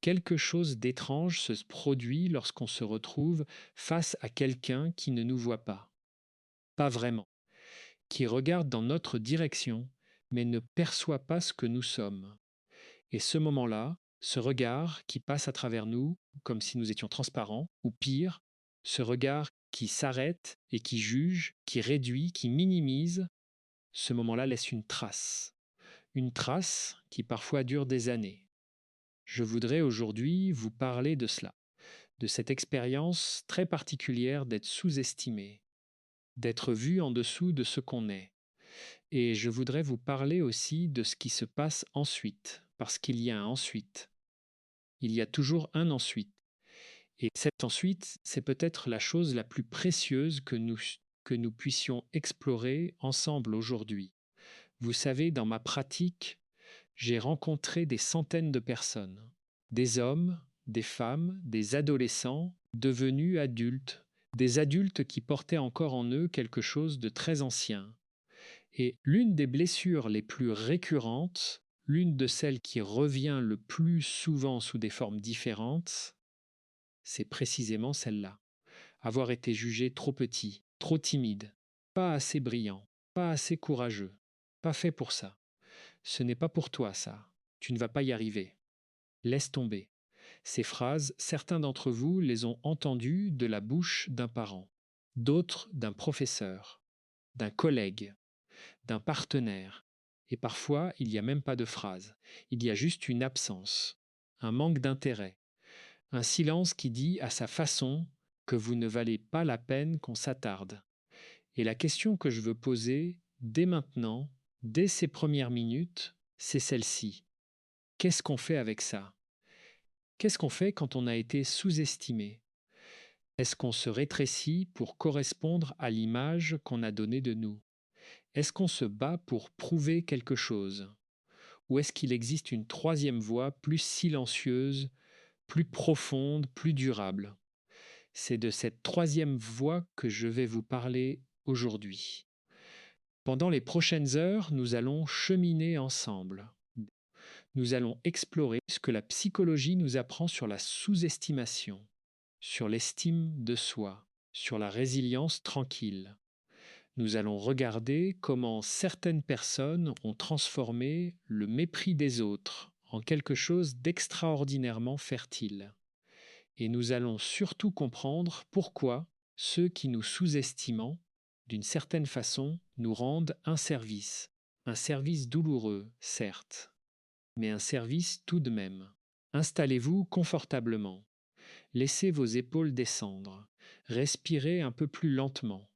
quelque chose d'étrange se produit lorsqu'on se retrouve face à quelqu'un qui ne nous voit pas. Pas vraiment. Qui regarde dans notre direction, mais ne perçoit pas ce que nous sommes. Et ce moment-là, ce regard qui passe à travers nous, comme si nous étions transparents, ou pire, ce regard qui s'arrête et qui juge, qui réduit, qui minimise, ce moment-là laisse une trace. Une trace qui parfois dure des années. Je voudrais aujourd'hui vous parler de cela, de cette expérience très particulière d'être sous-estimé, d'être vu en dessous de ce qu'on est. Et je voudrais vous parler aussi de ce qui se passe ensuite, parce qu'il y a un ensuite. Il y a toujours un ensuite. Et cet ensuite, c'est peut-être la chose la plus précieuse que nous puissions explorer ensemble aujourd'hui. Vous savez, dans ma pratique, j'ai rencontré des centaines de personnes, des hommes, des femmes, des adolescents devenus adultes, des adultes qui portaient encore en eux quelque chose de très ancien. Et l'une des blessures les plus récurrentes, l'une de celles qui revient le plus souvent sous des formes différentes, c'est précisément celle-là. Avoir été jugé trop petit, trop timide, pas assez brillant, pas assez courageux, pas fait pour ça. Ce n'est pas pour toi ça. Tu ne vas pas y arriver. Laisse tomber. Ces phrases, certains d'entre vous les ont entendues de la bouche d'un parent, d'autres d'un professeur, d'un collègue, d'un partenaire. Et parfois, il n'y a même pas de phrase. Il y a juste une absence, un manque d'intérêt, un silence qui dit à sa façon que vous ne valez pas la peine qu'on s'attarde. Et la question que je veux poser dès maintenant, dès ces premières minutes, c'est celle-ci. Qu'est-ce qu'on fait avec ça? Qu'est-ce qu'on fait quand on a été sous-estimé? Est-ce qu'on se rétrécit pour correspondre à l'image qu'on a donnée de nous? Est-ce qu'on se bat pour prouver quelque chose? Ou est-ce qu'il existe une troisième voie plus silencieuse, plus profonde, plus durable? C'est de cette troisième voie que je vais vous parler aujourd'hui. Pendant les prochaines heures, nous allons cheminer ensemble. Nous allons explorer ce que la psychologie nous apprend sur la sous-estimation, sur l'estime de soi, sur la résilience tranquille. Nous allons regarder comment certaines personnes ont transformé le mépris des autres en quelque chose d'extraordinairement fertile. Et nous allons surtout comprendre pourquoi ceux qui nous sous-estimant, d'une certaine façon, nous rendent un service douloureux, certes, mais un service tout de même. Installez-vous confortablement, laissez vos épaules descendre, respirez un peu plus lentement.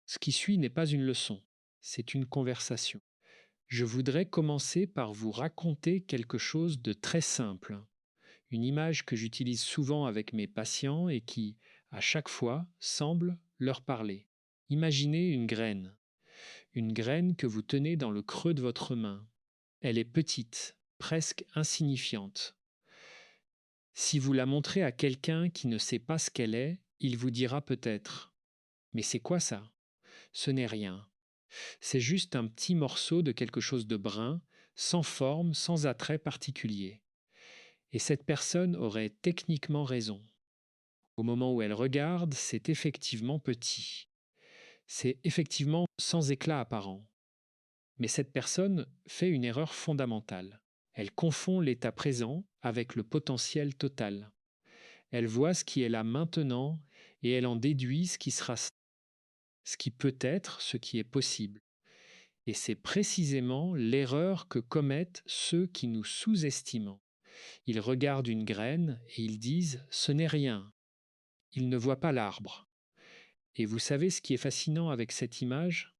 Ce qui suit n'est pas une leçon, c'est une conversation. Je voudrais commencer par vous raconter quelque chose de très simple, une image que j'utilise souvent avec mes patients et qui, à chaque fois, semble leur parler. Imaginez une graine que vous tenez dans le creux de votre main. Elle est petite, presque insignifiante. Si vous la montrez à quelqu'un qui ne sait pas ce qu'elle est, il vous dira peut-être: «Mais c'est quoi ça?» Ce n'est rien. C'est juste un petit morceau de quelque chose de brun, sans forme, sans attrait particulier. Et cette personne aurait techniquement raison. Au moment où elle regarde, c'est effectivement petit. C'est effectivement sans éclat apparent. Mais cette personne fait une erreur fondamentale. Elle confond l'état présent avec le potentiel total. Elle voit ce qui est là maintenant et elle en déduit ce qui sera, ce qui peut être, ce qui est possible. Et c'est précisément l'erreur que commettent ceux qui nous sous-estiment. Ils regardent une graine et ils disent: «Ce n'est rien». Ils ne voient pas l'arbre. Et vous savez ce qui est fascinant avec cette image?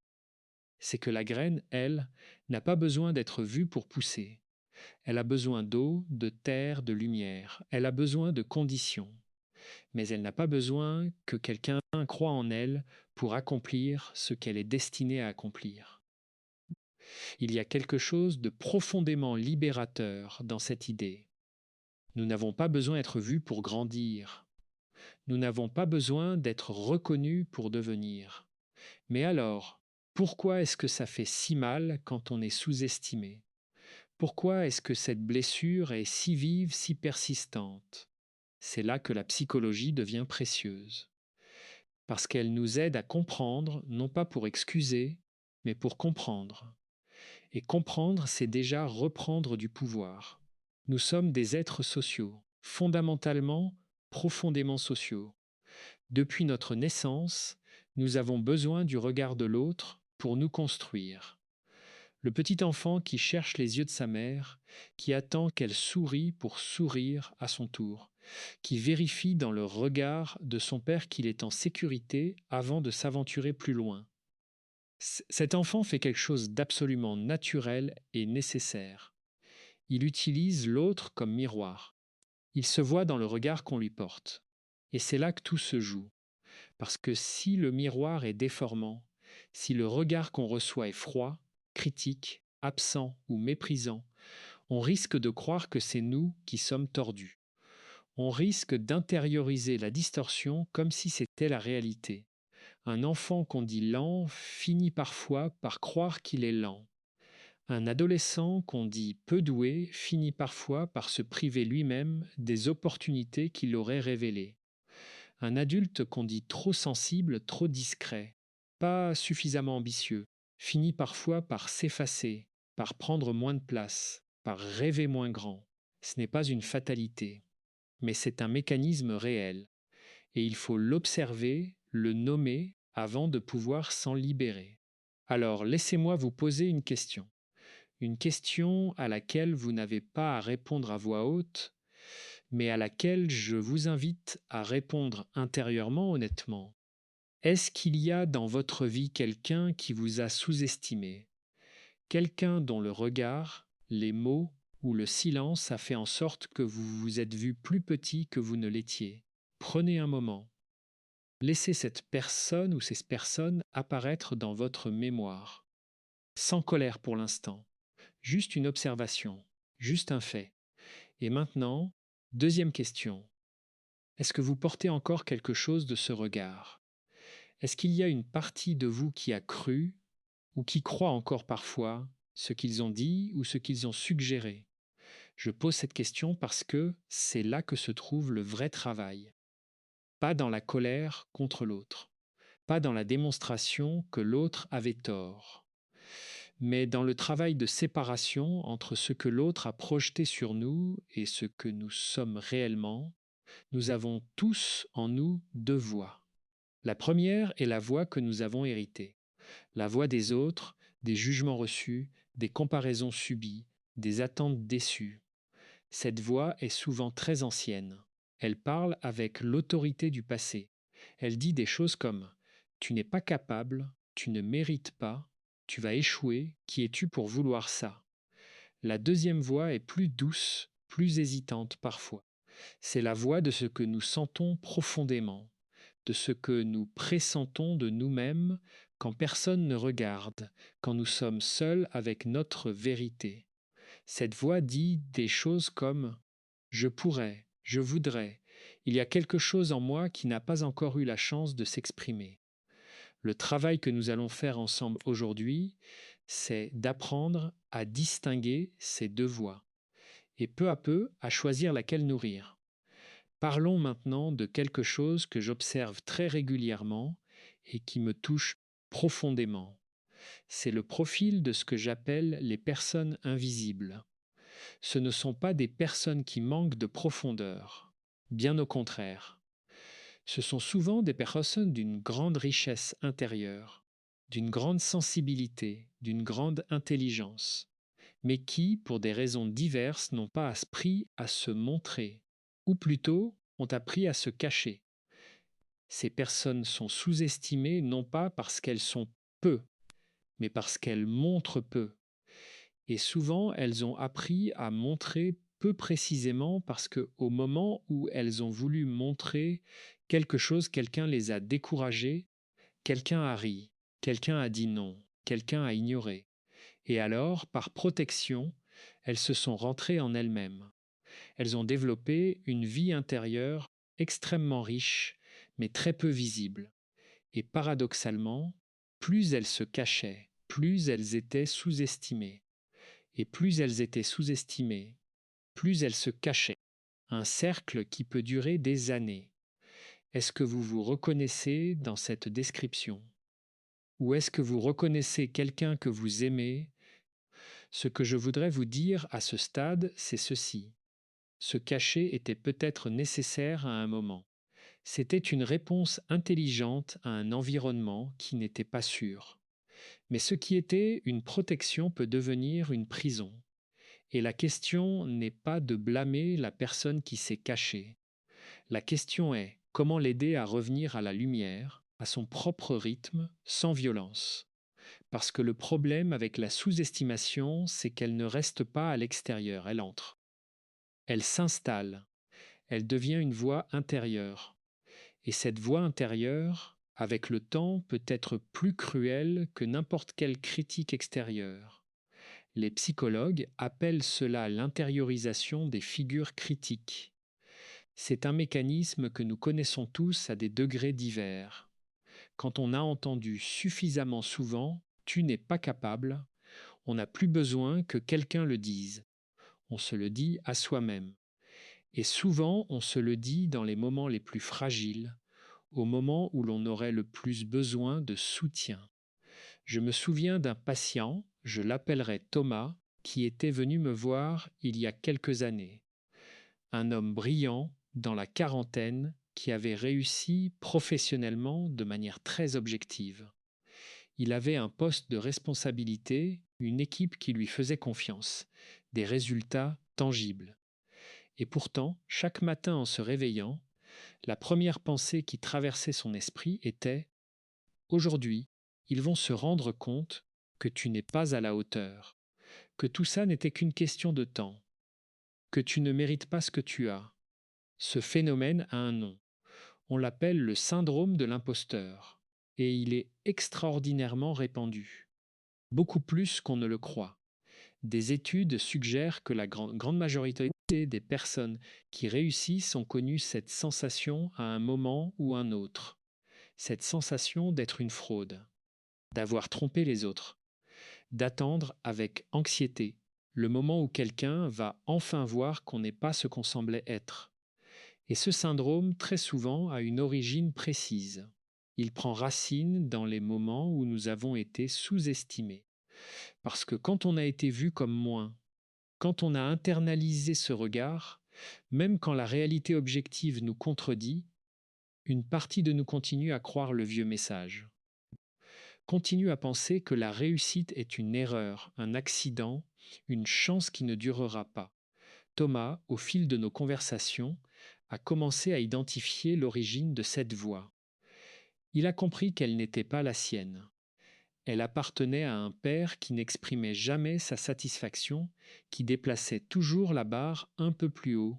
C'est que la graine, elle, n'a pas besoin d'être vue pour pousser. Elle a besoin d'eau, de terre, de lumière. Elle a besoin de conditions. Mais elle n'a pas besoin que quelqu'un croie en elle pour accomplir ce qu'elle est destinée à accomplir. Il y a quelque chose de profondément libérateur dans cette idée. Nous n'avons pas besoin d'être vus pour grandir. Nous n'avons pas besoin d'être reconnus pour devenir. Mais alors, pourquoi est-ce que ça fait si mal quand on est sous-estimé? Pourquoi est-ce que cette blessure est si vive, si persistante? C'est là que la psychologie devient précieuse, parce qu'elle nous aide à comprendre, non pas pour excuser, mais pour comprendre. Et comprendre, c'est déjà reprendre du pouvoir. Nous sommes des êtres sociaux, fondamentalement, profondément sociaux. Depuis notre naissance, nous avons besoin du regard de l'autre pour nous construire. Le petit enfant qui cherche les yeux de sa mère, qui attend qu'elle sourie pour sourire à son tour, qui vérifie dans le regard de son père qu'il est en sécurité avant de s'aventurer plus loin. Cet enfant fait quelque chose d'absolument naturel et nécessaire. Il utilise l'autre comme miroir. Il se voit dans le regard qu'on lui porte. Et c'est là que tout se joue. Parce que si le miroir est déformant, si le regard qu'on reçoit est froid, critique, absent ou méprisant, on risque de croire que c'est nous qui sommes tordus. On risque d'intérioriser la distorsion comme si c'était la réalité. Un enfant qu'on dit lent finit parfois par croire qu'il est lent. Un adolescent qu'on dit peu doué finit parfois par se priver lui-même des opportunités qu'il aurait révélées. Un adulte qu'on dit trop sensible, trop discret, pas suffisamment ambitieux, finit parfois par s'effacer, par prendre moins de place, par rêver moins grand. Ce n'est pas une fatalité, mais c'est un mécanisme réel, et il faut l'observer, le nommer avant de pouvoir s'en libérer. Alors laissez-moi vous poser une question à laquelle vous n'avez pas à répondre à voix haute, mais à laquelle je vous invite à répondre intérieurement honnêtement. Est-ce qu'il y a dans votre vie quelqu'un qui vous a sous-estimé? Quelqu'un dont le regard, les mots ou le silence a fait en sorte que vous vous êtes vu plus petit que vous ne l'étiez? Prenez un moment. Laissez cette personne ou ces personnes apparaître dans votre mémoire. Sans colère pour l'instant. Juste une observation. Juste un fait. Et maintenant, deuxième question. Est-ce que vous portez encore quelque chose de ce regard? Est-ce qu'il y a une partie de vous qui a cru ou qui croit encore parfois ce qu'ils ont dit ou ce qu'ils ont suggéré? Je pose cette question parce que c'est là que se trouve le vrai travail. Pas dans la colère contre l'autre, pas dans la démonstration que l'autre avait tort, mais dans le travail de séparation entre ce que l'autre a projeté sur nous et ce que nous sommes réellement. Nous avons tous en nous deux voix. La première est la voix que nous avons héritée, la voix des autres, des jugements reçus, des comparaisons subies, des attentes déçues. Cette voix est souvent très ancienne. Elle parle avec l'autorité du passé. Elle dit des choses comme ⁇ Tu n'es pas capable, tu ne mérites pas, tu vas échouer, qui es-tu pour vouloir ça ?⁇ La deuxième voix est plus douce, plus hésitante parfois. C'est la voix de ce que nous sentons profondément, de ce que nous pressentons de nous-mêmes quand personne ne regarde, quand nous sommes seuls avec notre vérité. Cette voix dit des choses comme ⁇ Je pourrais, je voudrais, il y a quelque chose en moi qui n'a pas encore eu la chance de s'exprimer. Le travail que nous allons faire ensemble aujourd'hui, c'est d'apprendre à distinguer ces deux voix et peu à peu à choisir laquelle nourrir. Parlons maintenant de quelque chose que j'observe très régulièrement et qui me touche profondément. C'est le profil de ce que j'appelle les personnes invisibles. Ce ne sont pas des personnes qui manquent de profondeur, bien au contraire. Ce sont souvent des personnes d'une grande richesse intérieure, d'une grande sensibilité, d'une grande intelligence, mais qui, pour des raisons diverses, n'ont pas appris à se montrer, ou plutôt ont appris à se cacher. Ces personnes sont sous-estimées non pas parce qu'elles sont peu, mais parce qu'elles montrent peu. Et souvent, elles ont appris à montrer peu précisément parce que au moment où elles ont voulu montrer quelque chose, quelqu'un les a découragées, quelqu'un a ri, quelqu'un a dit non, quelqu'un a ignoré. Et alors, par protection, elles se sont rentrées en elles-mêmes. Elles ont développé une vie intérieure extrêmement riche, mais très peu visible. Et paradoxalement, plus elles se cachaient, plus elles étaient sous-estimées. Et plus elles étaient sous-estimées, plus elles se cachaient. Un cercle qui peut durer des années. Est-ce que vous vous reconnaissez dans cette description? Ou est-ce que vous reconnaissez quelqu'un que vous aimez? Ce que je voudrais vous dire à ce stade, c'est ceci. Se cacher était peut-être nécessaire à un moment. C'était une réponse intelligente à un environnement qui n'était pas sûr. Mais ce qui était une protection peut devenir une prison. Et la question n'est pas de blâmer la personne qui s'est cachée. La question est comment l'aider à revenir à la lumière, à son propre rythme, sans violence. Parce que le problème avec la sous-estimation, c'est qu'elle ne reste pas à l'extérieur, elle entre. Elle s'installe, elle devient une voix intérieure. Et cette voix intérieure, avec le temps, peut être plus cruelle que n'importe quelle critique extérieure. Les psychologues appellent cela l'intériorisation des figures critiques. C'est un mécanisme que nous connaissons tous à des degrés divers. Quand on a entendu suffisamment souvent « tu n'es pas capable », on n'a plus besoin que quelqu'un le dise. On se le dit à soi-même. Et souvent, on se le dit dans les moments les plus fragiles, au moment où l'on aurait le plus besoin de soutien. Je me souviens d'un patient, je l'appellerai Thomas, qui était venu me voir il y a quelques années. Un homme brillant, dans la quarantaine, qui avait réussi professionnellement de manière très objective. Il avait un poste de responsabilité, une équipe qui lui faisait confiance, des résultats tangibles. Et pourtant, chaque matin en se réveillant, la première pensée qui traversait son esprit était « Aujourd'hui, ils vont se rendre compte que tu n'es pas à la hauteur, que tout ça n'était qu'une question de temps, que tu ne mérites pas ce que tu as. » Ce phénomène a un nom. On l'appelle le syndrome de l'imposteur, et il est extraordinairement répandu, beaucoup plus qu'on ne le croit. Des études suggèrent que la grande majorité des personnes qui réussissent ont connu cette sensation à un moment ou un autre. Cette sensation d'être une fraude, d'avoir trompé les autres, d'attendre avec anxiété le moment où quelqu'un va enfin voir qu'on n'est pas ce qu'on semblait être. Et ce syndrome, très souvent, a une origine précise. Il prend racine dans les moments où nous avons été sous-estimés. Parce que quand on a été vu comme moins, quand on a internalisé ce regard, même quand la réalité objective nous contredit, une partie de nous continue à croire le vieux message. Continue à penser que la réussite est une erreur, un accident, une chance qui ne durera pas. Thomas, au fil de nos conversations, a commencé à identifier l'origine de cette voix. Il a compris qu'elle n'était pas la sienne. Elle appartenait à un père qui n'exprimait jamais sa satisfaction, qui déplaçait toujours la barre un peu plus haut,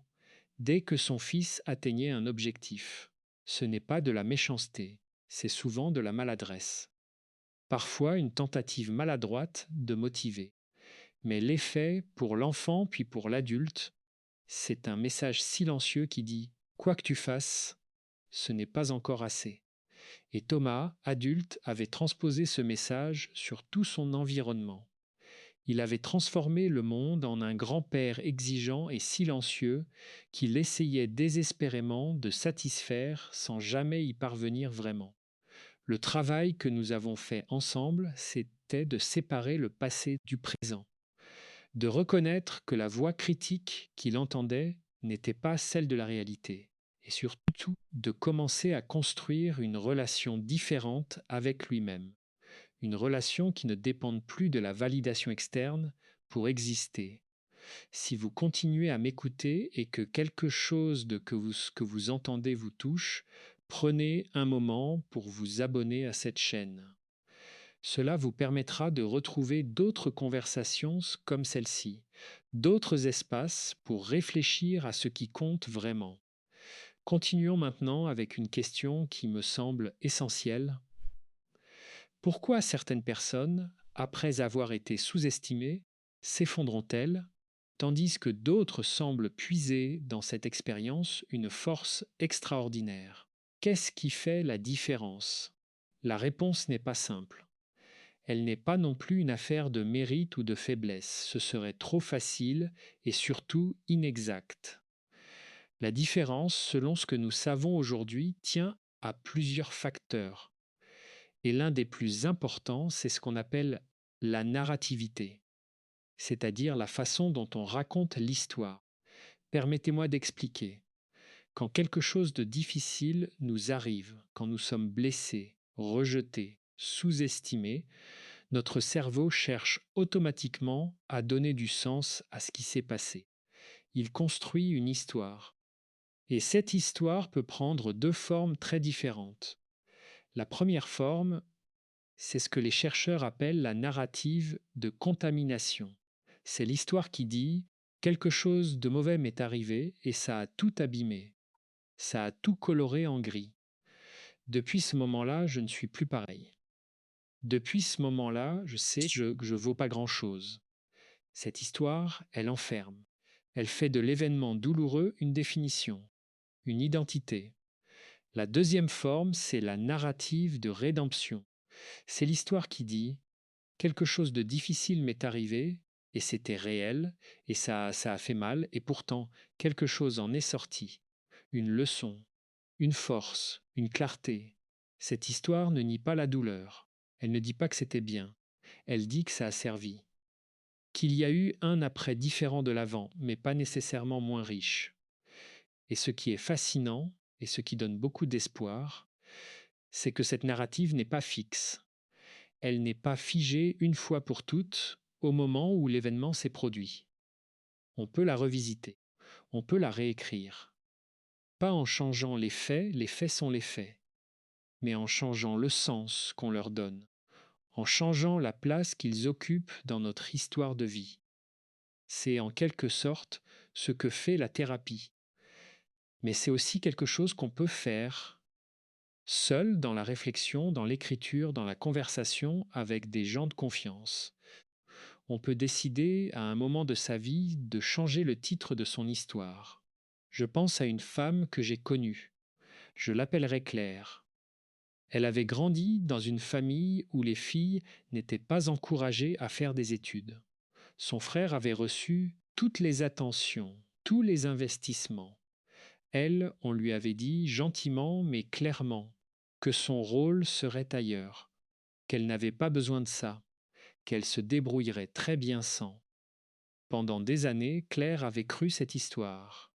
dès que son fils atteignait un objectif. Ce n'est pas de la méchanceté, c'est souvent de la maladresse. Parfois une tentative maladroite de motiver. Mais l'effet pour l'enfant puis pour l'adulte, c'est un message silencieux qui dit « quoi que tu fasses, ce n'est pas encore assez ». Et Thomas, adulte, avait transposé ce message sur tout son environnement. Il avait transformé le monde en un grand-père exigeant et silencieux qu'il essayait désespérément de satisfaire sans jamais y parvenir vraiment. Le travail que nous avons fait ensemble, c'était de séparer le passé du présent, de reconnaître que la voix critique qu'il entendait n'était pas celle de la réalité, et surtout de commencer à construire une relation différente avec lui-même, une relation qui ne dépende plus de la validation externe pour exister. Si vous continuez à m'écouter et que quelque chose de que vous entendez vous touche, prenez un moment pour vous abonner à cette chaîne. Cela vous permettra de retrouver d'autres conversations comme celle-ci, d'autres espaces pour réfléchir à ce qui compte vraiment. Continuons maintenant avec une question qui me semble essentielle. Pourquoi certaines personnes, après avoir été sous-estimées, s'effondreront-elles, tandis que d'autres semblent puiser dans cette expérience une force extraordinaire? Qu'est-ce qui fait la différence? La réponse n'est pas simple. Elle n'est pas non plus une affaire de mérite ou de faiblesse. Ce serait trop facile et surtout inexact. La différence, selon ce que nous savons aujourd'hui, tient à plusieurs facteurs. Et l'un des plus importants, c'est ce qu'on appelle la narrativité, c'est-à-dire la façon dont on raconte l'histoire. Permettez-moi d'expliquer. Quand quelque chose de difficile nous arrive, quand nous sommes blessés, rejetés, sous-estimés, notre cerveau cherche automatiquement à donner du sens à ce qui s'est passé. Il construit une histoire. Et cette histoire peut prendre deux formes très différentes. La première forme, c'est ce que les chercheurs appellent la narrative de contamination. C'est l'histoire qui dit quelque chose de mauvais m'est arrivé et ça a tout abîmé, ça a tout coloré en gris. Depuis ce moment-là, je ne suis plus pareil. Depuis ce moment-là, je sais que je vaux pas grand-chose. Cette histoire, elle enferme. Elle fait de l'événement douloureux une définition, une identité. La deuxième forme, c'est la narrative de rédemption. C'est l'histoire qui dit quelque chose de difficile m'est arrivé, et c'était réel, et ça a fait mal, et pourtant quelque chose en est sorti. Une leçon, une force, une clarté. Cette histoire ne nie pas la douleur. Elle ne dit pas que c'était bien. Elle dit que ça a servi. Qu'il y a eu un après différent de l'avant, mais pas nécessairement moins riche. Et ce qui est fascinant, et ce qui donne beaucoup d'espoir, c'est que cette narrative n'est pas fixe. Elle n'est pas figée une fois pour toutes au moment où l'événement s'est produit. On peut la revisiter, on peut la réécrire. Pas en changeant les faits sont les faits, mais en changeant le sens qu'on leur donne, en changeant la place qu'ils occupent dans notre histoire de vie. C'est en quelque sorte ce que fait la thérapie. Mais c'est aussi quelque chose qu'on peut faire seul dans la réflexion, dans l'écriture, dans la conversation avec des gens de confiance. On peut décider à un moment de sa vie de changer le titre de son histoire. Je pense à une femme que j'ai connue. Je l'appellerai Claire. Elle avait grandi dans une famille où les filles n'étaient pas encouragées à faire des études. Son frère avait reçu toutes les attentions, tous les investissements. Elle, on lui avait dit gentiment mais clairement que son rôle serait ailleurs, qu'elle n'avait pas besoin de ça, qu'elle se débrouillerait très bien sans. Pendant des années, Claire avait cru cette histoire.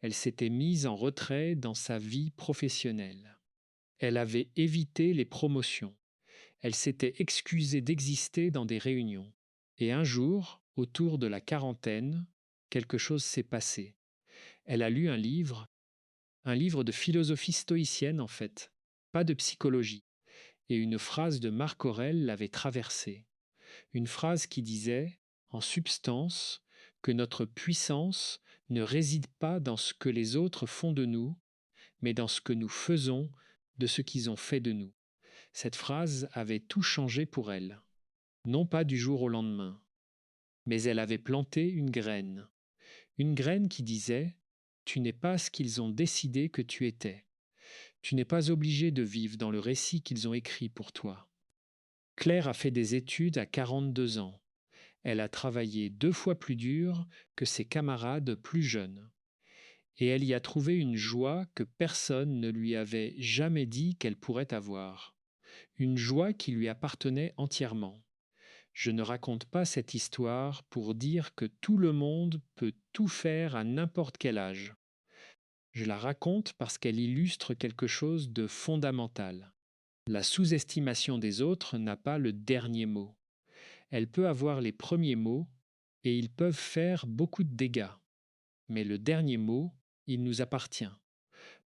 Elle s'était mise en retrait dans sa vie professionnelle. Elle avait évité les promotions. Elle s'était excusée d'exister dans des réunions. Et un jour, autour de la quarantaine, quelque chose s'est passé. Elle a lu un livre de philosophie stoïcienne en fait, pas de psychologie. Et une phrase de Marc Aurèle l'avait traversée. Une phrase qui disait, en substance, que notre puissance ne réside pas dans ce que les autres font de nous, mais dans ce que nous faisons de ce qu'ils ont fait de nous. Cette phrase avait tout changé pour elle, non pas du jour au lendemain, mais elle avait planté une graine qui disait « Tu n'es pas ce qu'ils ont décidé que tu étais. Tu n'es pas obligé de vivre dans le récit qu'ils ont écrit pour toi. » Claire a fait des études à 42 ans. Elle a travaillé 2 fois plus dur que ses camarades plus jeunes. Et elle y a trouvé une joie que personne ne lui avait jamais dit qu'elle pourrait avoir. Une joie qui lui appartenait entièrement. Je ne raconte pas cette histoire pour dire que tout le monde peut tout faire à n'importe quel âge. Je la raconte parce qu'elle illustre quelque chose de fondamental. La sous-estimation des autres n'a pas le dernier mot. Elle peut avoir les premiers mots et ils peuvent faire beaucoup de dégâts. Mais le dernier mot, il nous appartient.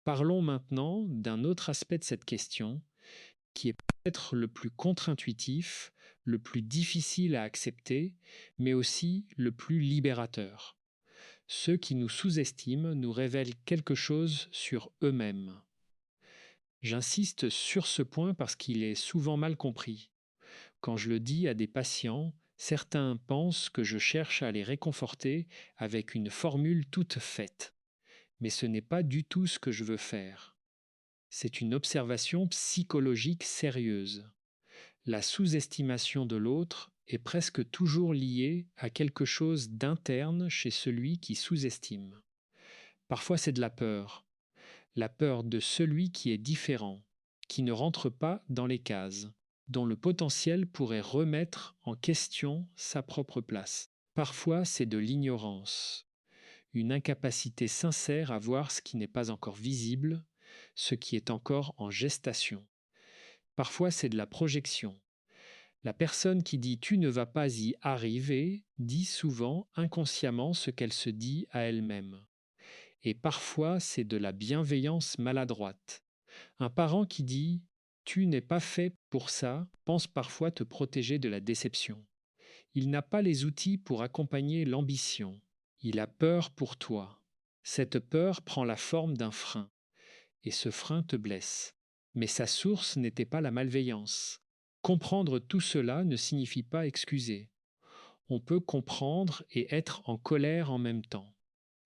Parlons maintenant d'un autre aspect de cette question, qui est peut-être le plus contre-intuitif, le plus difficile à accepter, mais aussi le plus libérateur. Ceux qui nous sous-estiment nous révèlent quelque chose sur eux-mêmes. J'insiste sur ce point parce qu'il est souvent mal compris. Quand je le dis à des patients, certains pensent que je cherche à les réconforter avec une formule toute faite. Mais ce n'est pas du tout ce que je veux faire. C'est une observation psychologique sérieuse. La sous-estimation de l'autre est presque toujours liée à quelque chose d'interne chez celui qui sous-estime. Parfois c'est de la peur de celui qui est différent, qui ne rentre pas dans les cases, dont le potentiel pourrait remettre en question sa propre place. Parfois c'est de l'ignorance, une incapacité sincère à voir ce qui n'est pas encore visible, ce qui est encore en gestation. Parfois c'est de la projection. La personne qui dit tu ne vas pas y arriver dit souvent inconsciemment ce qu'elle se dit à elle-même. Et parfois c'est de la bienveillance maladroite. Un parent qui dit tu n'es pas fait pour ça pense parfois te protéger de la déception. Il n'a pas les outils pour accompagner l'ambition. Il a peur pour toi. Cette peur prend la forme d'un frein, et ce frein te blesse. Mais sa source n'était pas la malveillance. Comprendre tout cela ne signifie pas excuser. On peut comprendre et être en colère en même temps.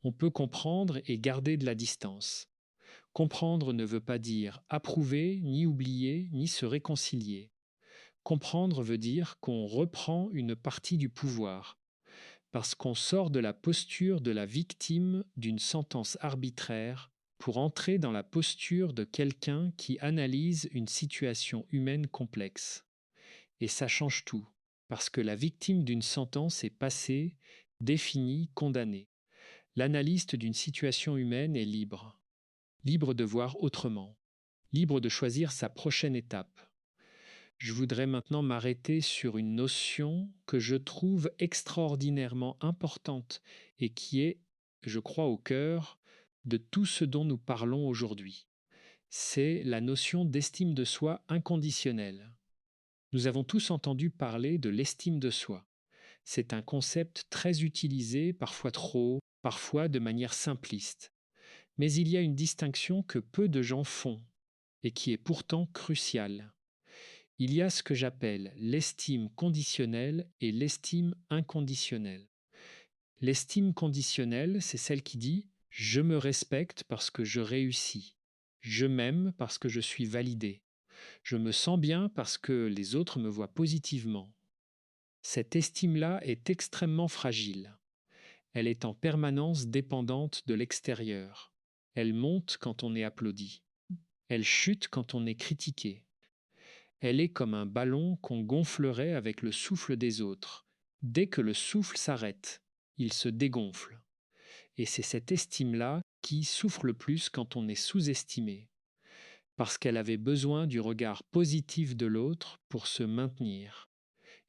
On peut comprendre et garder de la distance. Comprendre ne veut pas dire approuver, ni oublier, ni se réconcilier. Comprendre veut dire qu'on reprend une partie du pouvoir, parce qu'on sort de la posture de la victime d'une sentence arbitraire pour entrer dans la posture de quelqu'un qui analyse une situation humaine complexe. Et ça change tout, parce que la victime d'une sentence est passée, définie, condamnée. L'analyste d'une situation humaine est libre, libre de voir autrement, libre de choisir sa prochaine étape. Je voudrais maintenant m'arrêter sur une notion que je trouve extraordinairement importante et qui est, je crois, au cœur de tout ce dont nous parlons aujourd'hui. C'est la notion d'estime de soi inconditionnelle. Nous avons tous entendu parler de l'estime de soi. C'est un concept très utilisé, parfois trop, parfois de manière simpliste. Mais il y a une distinction que peu de gens font et qui est pourtant cruciale. Il y a ce que j'appelle l'estime conditionnelle et l'estime inconditionnelle. L'estime conditionnelle, c'est celle qui dit ⁇ Je me respecte parce que je réussis. Je m'aime parce que je suis validé. Je me sens bien parce que les autres me voient positivement. ⁇ Cette estime-là est extrêmement fragile. Elle est en permanence dépendante de l'extérieur. Elle monte quand on est applaudi. Elle chute quand on est critiqué. Elle est comme un ballon qu'on gonflerait avec le souffle des autres. Dès que le souffle s'arrête, il se dégonfle. Et c'est cette estime-là qui souffre le plus quand on est sous-estimé, parce qu'elle avait besoin du regard positif de l'autre pour se maintenir.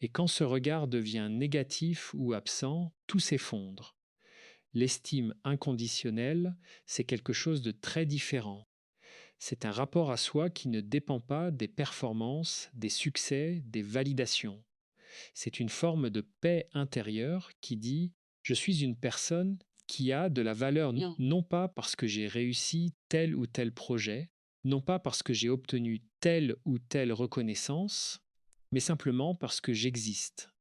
Et quand ce regard devient négatif ou absent, tout s'effondre. L'estime inconditionnelle, c'est quelque chose de très différent. C'est un rapport à soi qui ne dépend pas des performances, des succès, des validations. C'est une forme de paix intérieure qui dit ⁇ Je suis une personne qui a de la valeur non pas parce que j'ai réussi tel ou tel projet, non pas parce que j'ai obtenu telle ou telle reconnaissance, mais simplement parce que j'existe,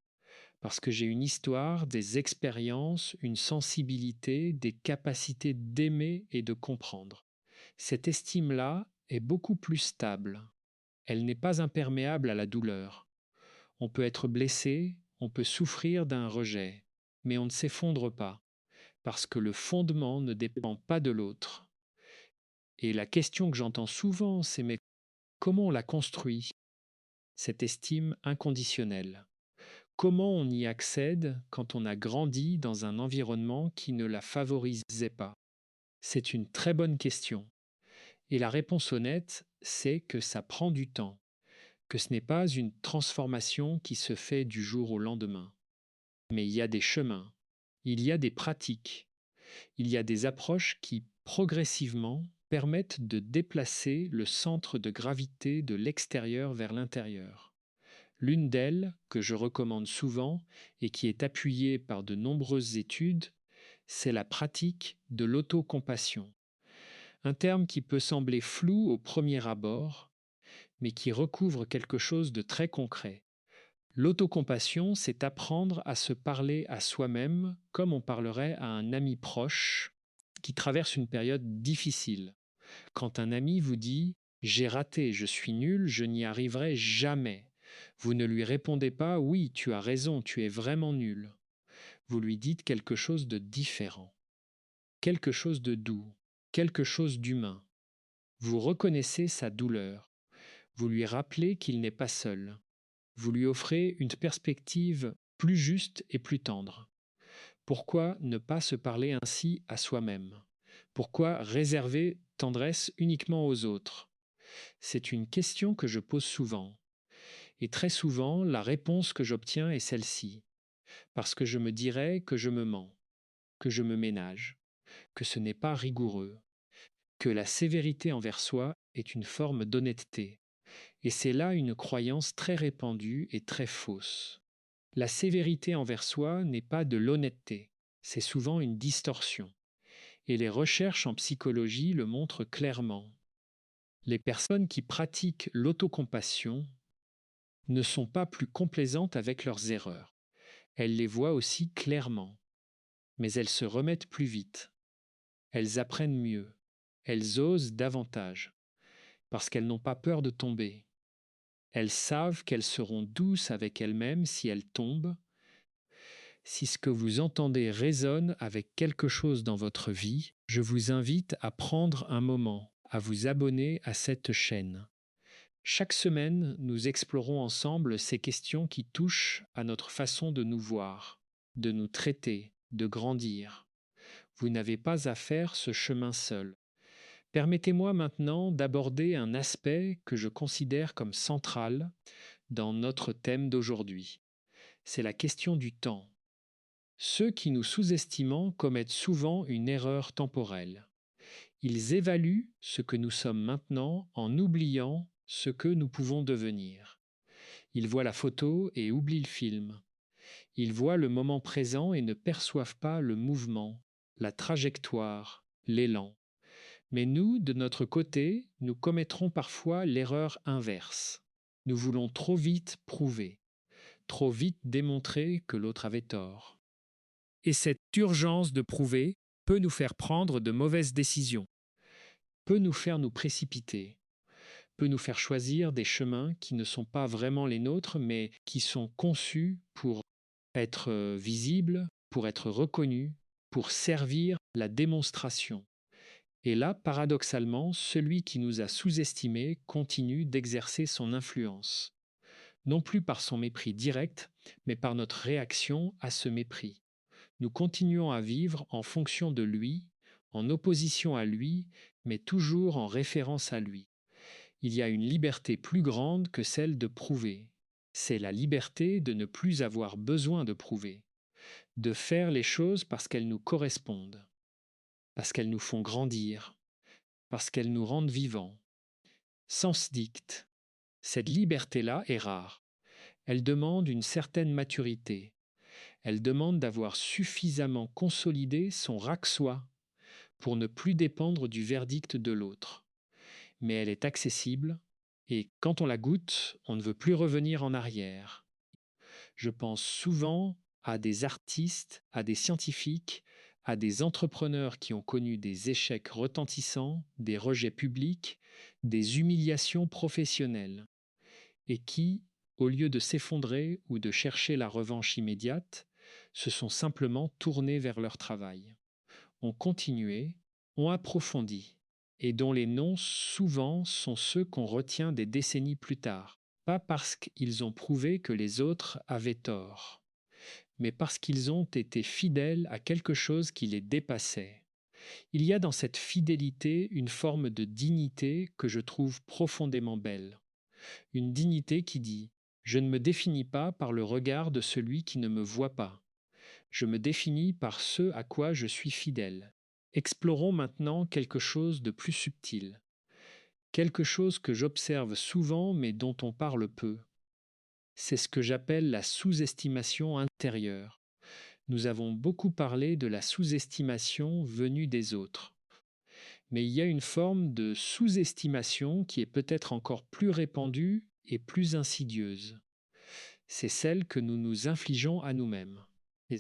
parce que j'ai une histoire, des expériences, une sensibilité, des capacités d'aimer et de comprendre. Cette estime-là est beaucoup plus stable. Elle n'est pas imperméable à la douleur. On peut être blessé, on peut souffrir d'un rejet, mais on ne s'effondre pas, parce que le fondement ne dépend pas de l'autre. Et la question que j'entends souvent, c'est mais comment on la construit, cette estime inconditionnelle? Comment on y accède quand on a grandi dans un environnement qui ne la favorisait pas? C'est une très bonne question. Et la réponse honnête, c'est que ça prend du temps, que ce n'est pas une transformation qui se fait du jour au lendemain. Mais il y a des chemins, il y a des pratiques, il y a des approches qui, progressivement, permettent de déplacer le centre de gravité de l'extérieur vers l'intérieur. L'une d'elles, que je recommande souvent et qui est appuyée par de nombreuses études, c'est la pratique de l'autocompassion. Un terme qui peut sembler flou au premier abord, mais qui recouvre quelque chose de très concret. L'autocompassion, c'est apprendre à se parler à soi-même comme on parlerait à un ami proche qui traverse une période difficile. Quand un ami vous dit ⁇ J'ai raté, je suis nul, je n'y arriverai jamais ⁇ Vous ne lui répondez pas «Oui, tu as raison, tu es vraiment nul». Vous lui dites quelque chose de différent, quelque chose de doux, quelque chose d'humain. Vous reconnaissez sa douleur. Vous lui rappelez qu'il n'est pas seul. Vous lui offrez une perspective plus juste et plus tendre. Pourquoi ne pas se parler ainsi à soi-même? Pourquoi réserver tendresse uniquement aux autres? C'est une question que je pose souvent. Et très souvent, la réponse que j'obtiens est celle-ci. Parce que je me dirais que je me mens, que je me ménage, que ce n'est pas rigoureux, que la sévérité envers soi est une forme d'honnêteté. Et c'est là une croyance très répandue et très fausse. La sévérité envers soi n'est pas de l'honnêteté, c'est souvent une distorsion. Et les recherches en psychologie le montrent clairement. Les personnes qui pratiquent l'autocompassion ne sont pas plus complaisantes avec leurs erreurs. Elles les voient aussi clairement, mais elles se remettent plus vite. Elles apprennent mieux. Elles osent davantage, parce qu'elles n'ont pas peur de tomber. Elles savent qu'elles seront douces avec elles-mêmes si elles tombent. Si ce que vous entendez résonne avec quelque chose dans votre vie, je vous invite à prendre un moment, à vous abonner à cette chaîne. Chaque semaine, nous explorons ensemble ces questions qui touchent à notre façon de nous voir, de nous traiter, de grandir. Vous n'avez pas à faire ce chemin seul. Permettez-moi maintenant d'aborder un aspect que je considère comme central dans notre thème d'aujourd'hui. C'est la question du temps. Ceux qui nous sous-estimant commettent souvent une erreur temporelle. Ils évaluent ce que nous sommes maintenant en oubliant ce que nous pouvons devenir. Ils voient la photo et oublient le film. Ils voient le moment présent et ne perçoivent pas le mouvement, la trajectoire, l'élan. Mais nous, de notre côté, nous commettrons parfois l'erreur inverse. Nous voulons trop vite prouver, trop vite démontrer que l'autre avait tort. Et cette urgence de prouver peut nous faire prendre de mauvaises décisions, peut nous faire nous précipiter, peut nous faire choisir des chemins qui ne sont pas vraiment les nôtres, mais qui sont conçus pour être visibles, pour être reconnus, pour servir la démonstration. Et là, paradoxalement, celui qui nous a sous-estimés continue d'exercer son influence, non plus par son mépris direct, mais par notre réaction à ce mépris. Nous continuons à vivre en fonction de lui, en opposition à lui, mais toujours en référence à lui. Il y a une liberté plus grande que celle de prouver. C'est la liberté de ne plus avoir besoin de prouver, de faire les choses parce qu'elles nous correspondent, parce qu'elles nous font grandir, parce qu'elles nous rendent vivants. Sens dicte. Cette liberté-là est rare. Elle demande une certaine maturité. Elle demande d'avoir suffisamment consolidé son rack-soi pour ne plus dépendre du verdict de l'autre. Mais elle est accessible et quand on la goûte, on ne veut plus revenir en arrière. Je pense souvent à des artistes, à des scientifiques, à des entrepreneurs qui ont connu des échecs retentissants, des rejets publics, des humiliations professionnelles, et qui, au lieu de s'effondrer ou de chercher la revanche immédiate, se sont simplement tournés vers leur travail, ont continué, ont approfondi, et dont les noms souvent sont ceux qu'on retient des décennies plus tard, pas parce qu'ils ont prouvé que les autres avaient tort, mais parce qu'ils ont été fidèles à quelque chose qui les dépassait. Il y a dans cette fidélité une forme de dignité que je trouve profondément belle. Une dignité qui dit « Je ne me définis pas par le regard de celui qui ne me voit pas. Je me définis par ce à quoi je suis fidèle. » Explorons maintenant quelque chose de plus subtil, quelque chose que j'observe souvent mais dont on parle peu. C'est ce que j'appelle la sous-estimation intérieure. Nous avons beaucoup parlé de la sous-estimation venue des autres. Mais il y a une forme de sous-estimation qui est peut-être encore plus répandue et plus insidieuse. C'est celle que nous nous infligeons à nous-mêmes. Et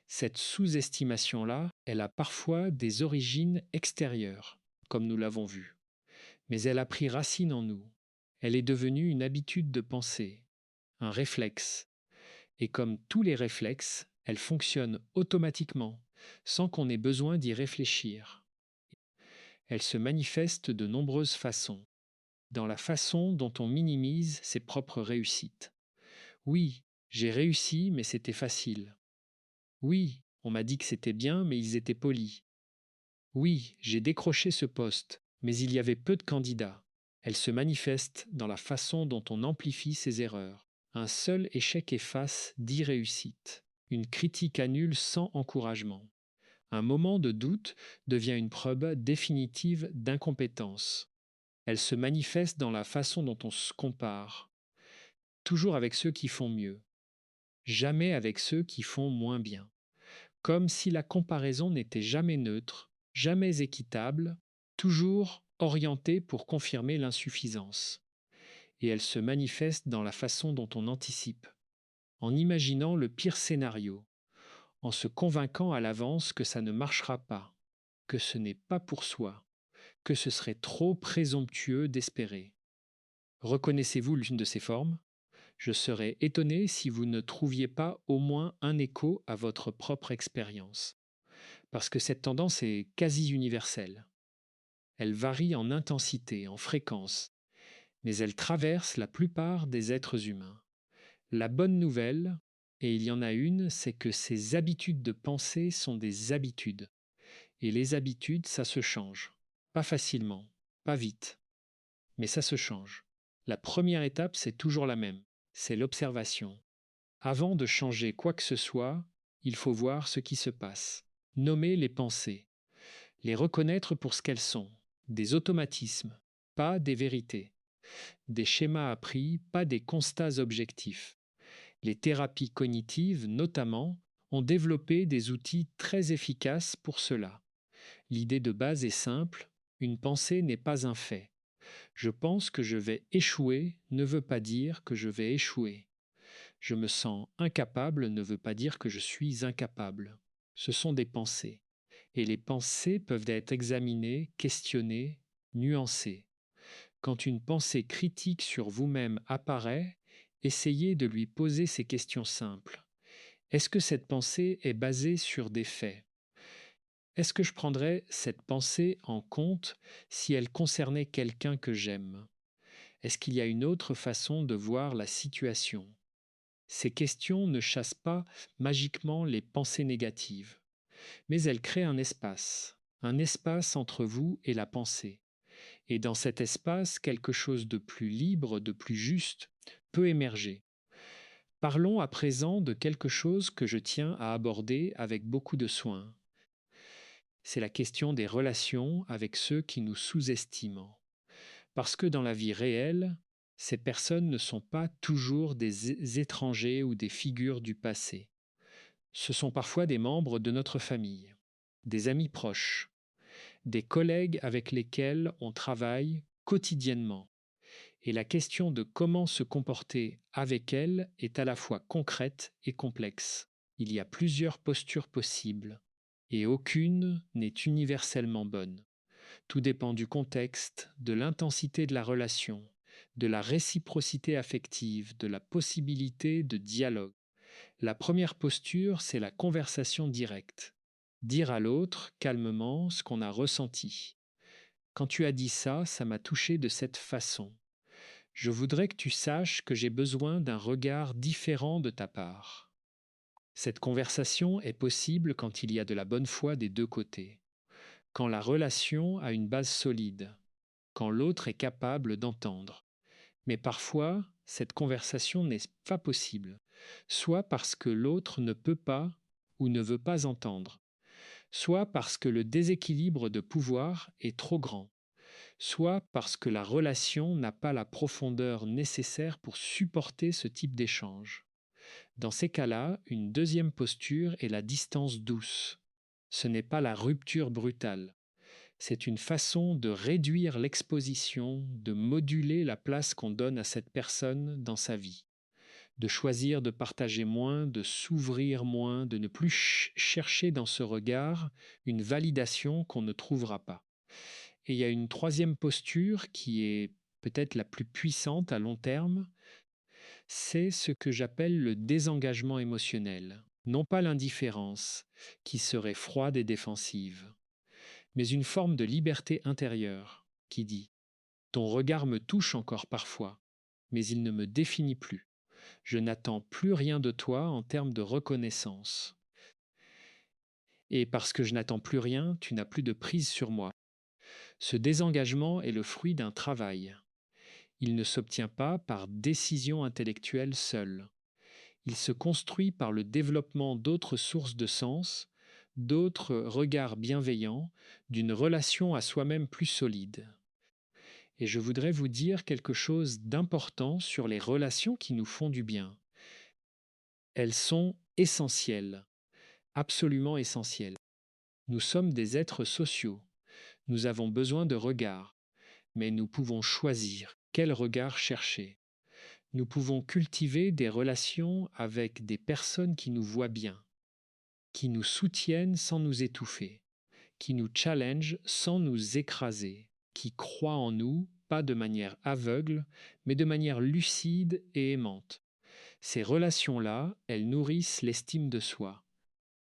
cette sous-estimation-là, elle a parfois des origines extérieures, comme nous l'avons vu. Mais elle a pris racine en nous. Elle est devenue une habitude de pensée. un réflexe. Et comme tous les réflexes, elle fonctionne automatiquement, sans qu'on ait besoin d'y réfléchir. Elle se manifeste de nombreuses façons, dans la façon dont on minimise ses propres réussites. Oui, j'ai réussi, mais c'était facile. Oui, on m'a dit que c'était bien, mais ils étaient polis. Oui, j'ai décroché ce poste, mais il y avait peu de candidats. Elle se manifeste dans la façon dont on amplifie ses erreurs. Un seul échec efface 10 réussites. Une critique annule sans encouragement. Un moment de doute devient une preuve définitive d'incompétence. Elle se manifeste dans la façon dont on se compare, toujours avec ceux qui font mieux, jamais avec ceux qui font moins bien. Comme si la comparaison n'était jamais neutre, jamais équitable, toujours orientée pour confirmer l'insuffisance. Et elle se manifeste dans la façon dont on anticipe, en imaginant le pire scénario, en se convainquant à l'avance que ça ne marchera pas, que ce n'est pas pour soi, que ce serait trop présomptueux d'espérer. Reconnaissez-vous l'une de ces formes? Je serais étonné si vous ne trouviez pas au moins un écho à votre propre expérience. Parce que cette tendance est quasi universelle. Elle varie en intensité, en fréquence, mais elle traverse la plupart des êtres humains. La bonne nouvelle, et il y en a une, c'est que ces habitudes de pensée sont des habitudes. Et les habitudes, ça se change. Pas facilement, pas vite, mais ça se change. La première étape, c'est toujours la même, c'est l'observation. Avant de changer quoi que ce soit, il faut voir ce qui se passe, nommer les pensées, les reconnaître pour ce qu'elles sont, des automatismes, pas des vérités, des schémas appris, pas des constats objectifs. Les thérapies cognitives, notamment, ont développé des outils très efficaces pour cela. L'idée de base est simple, une pensée n'est pas un fait. Je pense que je vais échouer ne veut pas dire que je vais échouer. Je me sens incapable ne veut pas dire que je suis incapable. Ce sont des pensées. Et les pensées peuvent être examinées, questionnées, nuancées. Quand une pensée critique sur vous-même apparaît, essayez de lui poser ces questions simples. Est-ce que cette pensée est basée sur des faits? Est-ce que je prendrais cette pensée en compte si elle concernait quelqu'un que j'aime? Est-ce qu'il y a une autre façon de voir la situation? Ces questions ne chassent pas magiquement les pensées négatives, mais elles créent un espace entre vous et la pensée. Et dans cet espace, quelque chose de plus libre, de plus juste, peut émerger. Parlons à présent de quelque chose que je tiens à aborder avec beaucoup de soin. C'est la question des relations avec ceux qui nous sous-estiment. Parce que dans la vie réelle, ces personnes ne sont pas toujours des étrangers ou des figures du passé. Ce sont parfois des membres de notre famille, des amis proches, des collègues avec lesquels on travaille quotidiennement. Et la question de comment se comporter avec elles est à la fois concrète et complexe. Il y a plusieurs postures possibles, et aucune n'est universellement bonne. Tout dépend du contexte, de l'intensité de la relation, de la réciprocité affective, de la possibilité de dialogue. La première posture, c'est la conversation directe. Dire à l'autre calmement ce qu'on a ressenti. Quand tu as dit ça, ça m'a touché de cette façon. Je voudrais que tu saches que j'ai besoin d'un regard différent de ta part. Cette conversation est possible quand il y a de la bonne foi des deux côtés, quand la relation a une base solide, quand l'autre est capable d'entendre. Mais parfois, cette conversation n'est pas possible, soit parce que l'autre ne peut pas ou ne veut pas entendre, soit parce que le déséquilibre de pouvoir est trop grand, soit parce que la relation n'a pas la profondeur nécessaire pour supporter ce type d'échange. Dans ces cas-là, une deuxième posture est la distance douce. Ce n'est pas la rupture brutale. C'est une façon de réduire l'exposition, de moduler la place qu'on donne à cette personne dans sa vie, de choisir de partager moins, de s'ouvrir moins, de ne plus chercher dans ce regard une validation qu'on ne trouvera pas. Et il y a une troisième posture qui est peut-être la plus puissante à long terme, C'est ce que j'appelle le désengagement émotionnel, non pas l'indifférence, qui serait froide et défensive, mais une forme de liberté intérieure qui dit: ton regard me touche encore parfois, mais il ne me définit plus. Je n'attends plus rien de toi en termes de reconnaissance. Et parce que je n'attends plus rien, tu n'as plus de prise sur moi. Ce désengagement est le fruit d'un travail. Il ne s'obtient pas par décision intellectuelle seule. Il se construit par le développement d'autres sources de sens, d'autres regards bienveillants, d'une relation à soi-même plus solide. Et je voudrais vous dire quelque chose d'important sur les relations qui nous font du bien. Elles sont essentielles, absolument essentielles. Nous sommes des êtres sociaux. Nous avons besoin de regards, mais nous pouvons choisir quel regard chercher. Nous pouvons cultiver des relations avec des personnes qui nous voient bien, qui nous soutiennent sans nous étouffer, qui nous challengent sans nous écraser, qui croient en nous, pas de manière aveugle, mais de manière lucide et aimante. Ces relations-là, elles nourrissent l'estime de soi,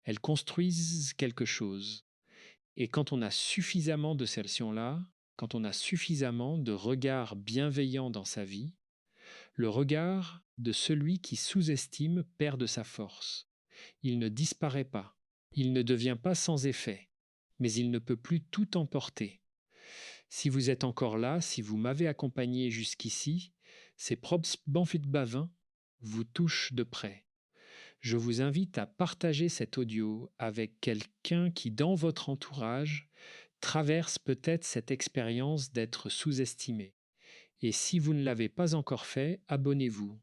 elles construisent quelque chose. Et quand on a suffisamment de ces relations-là, quand on a suffisamment de regards bienveillants dans sa vie, le regard de celui qui sous-estime perd de sa force. Il ne disparaît pas, il ne devient pas sans effet, mais il ne peut plus tout emporter. Si vous êtes encore là, si vous m'avez accompagné jusqu'ici, ces probes bavin vous touchent de près. Je vous invite à partager cet audio avec quelqu'un qui, dans votre entourage, traverse peut-être cette expérience d'être sous-estimé. Et si vous ne l'avez pas encore fait, abonnez-vous.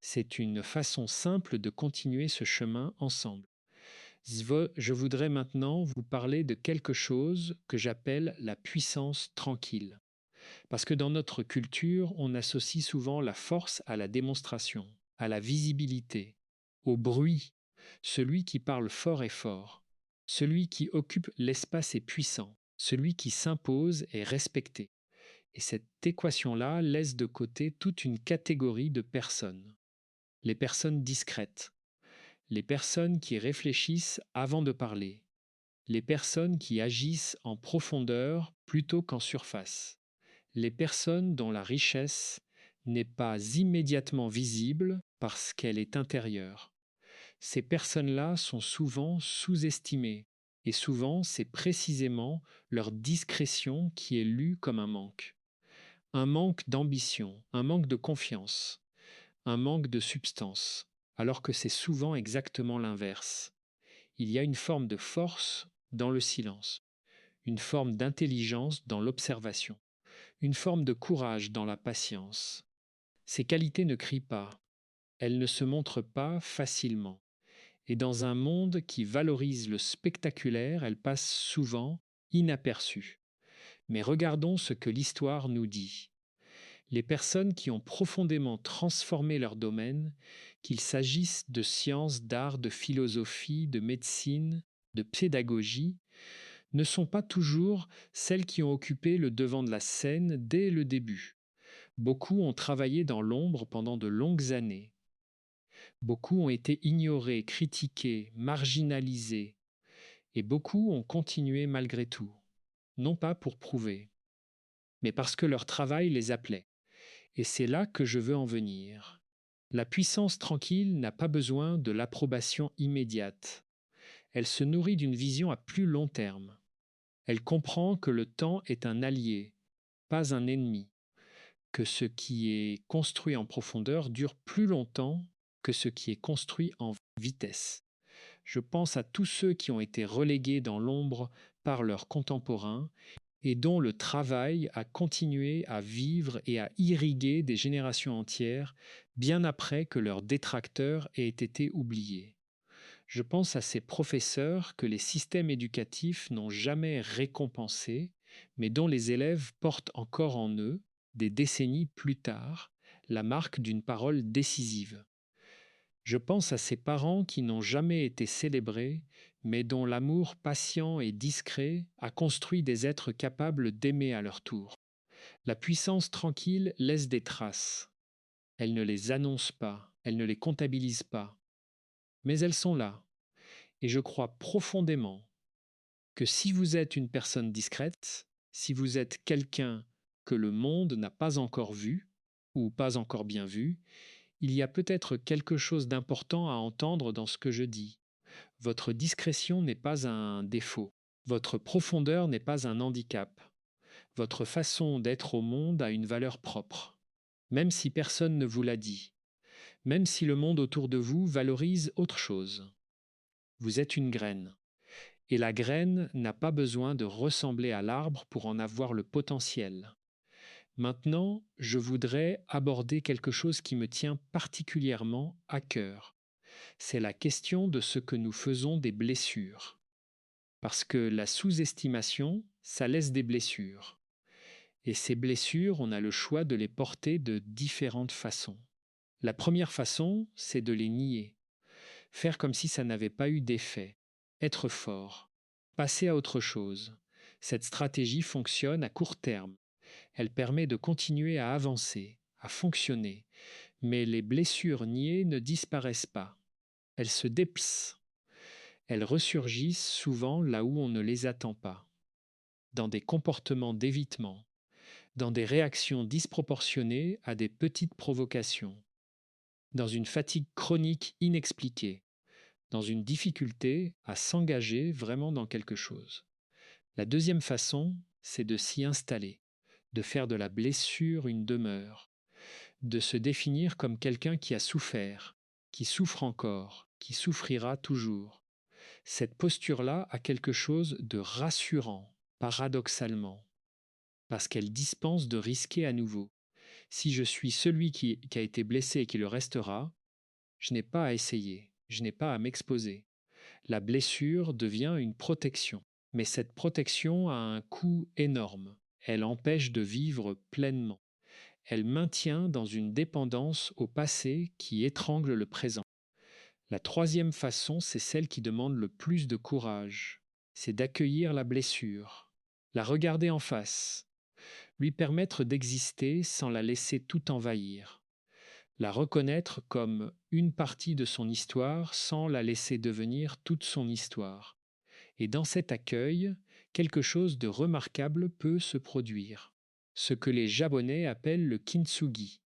C'est une façon simple de continuer ce chemin ensemble. Je voudrais maintenant vous parler de quelque chose que j'appelle la puissance tranquille. Parce que dans notre culture, on associe souvent la force à la démonstration, à la visibilité, au bruit. Celui qui parle fort est fort. Celui qui occupe l'espace est puissant. Celui qui s'impose est respecté. Et cette équation-là laisse de côté toute une catégorie de personnes. Les personnes discrètes, les personnes qui réfléchissent avant de parler, les personnes qui agissent en profondeur plutôt qu'en surface, les personnes dont la richesse n'est pas immédiatement visible parce qu'elle est intérieure. Ces personnes-là sont souvent sous-estimées et souvent c'est précisément leur discrétion qui est lue comme un manque d'ambition, un manque de confiance, un manque de substance, alors que c'est souvent exactement l'inverse. Il y a une forme de force dans le silence, une forme d'intelligence dans l'observation, une forme de courage dans la patience. Ces qualités ne crient pas, elles ne se montrent pas facilement. Et dans un monde qui valorise le spectaculaire, elles passent souvent inaperçues. Mais regardons ce que l'histoire nous dit. Les personnes qui ont profondément transformé leur domaine, qu'il s'agisse de sciences, d'art, de philosophie, de médecine, de pédagogie, ne sont pas toujours celles qui ont occupé le devant de la scène dès le début. Beaucoup ont travaillé dans l'ombre pendant de longues années. Beaucoup ont été ignorés, critiqués, marginalisés, et beaucoup ont continué malgré tout, non pas pour prouver, mais parce que leur travail les appelait. Et c'est là que je veux en venir. La puissance tranquille n'a pas besoin de l'approbation immédiate. Elle se nourrit d'une vision à plus long terme. Elle comprend que le temps est un allié, pas un ennemi, que ce qui est construit en profondeur dure plus longtemps que ce qui est construit en vitesse. Je pense à tous ceux qui ont été relégués dans l'ombre par leurs contemporains et dont le travail a continué à vivre et à irriguer des générations entières bien après que leurs détracteurs aient été oubliés. Je pense à ces professeurs que les systèmes éducatifs n'ont jamais récompensés, mais dont les élèves portent encore en eux, des décennies plus tard, la marque d'une parole décisive. Je pense à ces parents qui n'ont jamais été célébrés, mais dont l'amour patient et discret a construit des êtres capables d'aimer à leur tour. La puissance tranquille laisse des traces. Elle ne les annonce pas, elle ne les comptabilise pas, mais elles sont là. Et je crois profondément que si vous êtes une personne discrète, si vous êtes quelqu'un que le monde n'a pas encore vu ou pas encore bien vu, il y a peut-être quelque chose d'important à entendre dans ce que je dis. Votre discrétion n'est pas un défaut. Votre profondeur n'est pas un handicap. Votre façon d'être au monde a une valeur propre, même si personne ne vous l'a dit, même si le monde autour de vous valorise autre chose. Vous êtes une graine. Et la graine n'a pas besoin de ressembler à l'arbre pour en avoir le potentiel. Maintenant, je voudrais aborder quelque chose qui me tient particulièrement à cœur. C'est la question de ce que nous faisons des blessures. Parce que la sous-estimation, ça laisse des blessures. Et ces blessures, on a le choix de les porter de différentes façons. La première façon, c'est de les nier. Faire comme si ça n'avait pas eu d'effet. Être fort. Passer à autre chose. Cette stratégie fonctionne à court terme. Elle permet de continuer à avancer, à fonctionner. Mais les blessures niées ne disparaissent pas. Elles se déplacent. Elles ressurgissent souvent là où on ne les attend pas. Dans des comportements d'évitement, dans des réactions disproportionnées à des petites provocations, dans une fatigue chronique inexpliquée, dans une difficulté à s'engager vraiment dans quelque chose. La deuxième façon, c'est de s'y installer, de faire de la blessure une demeure, de se définir comme quelqu'un qui a souffert, qui souffre encore, qui souffrira toujours. Cette posture-là a quelque chose de rassurant, paradoxalement, parce qu'elle dispense de risquer à nouveau. Si je suis celui qui a été blessé et qui le restera, je n'ai pas à essayer, je n'ai pas à m'exposer. La blessure devient une protection. Mais cette protection a un coût énorme. Elle empêche de vivre pleinement. Elle maintient dans une dépendance au passé qui étrangle le présent. La troisième façon, c'est celle qui demande le plus de courage. C'est d'accueillir la blessure, la regarder en face, lui permettre d'exister sans la laisser tout envahir, la reconnaître comme une partie de son histoire sans la laisser devenir toute son histoire. Et dans cet accueil, quelque chose de remarquable peut se produire, ce que les Japonais appellent le kintsugi.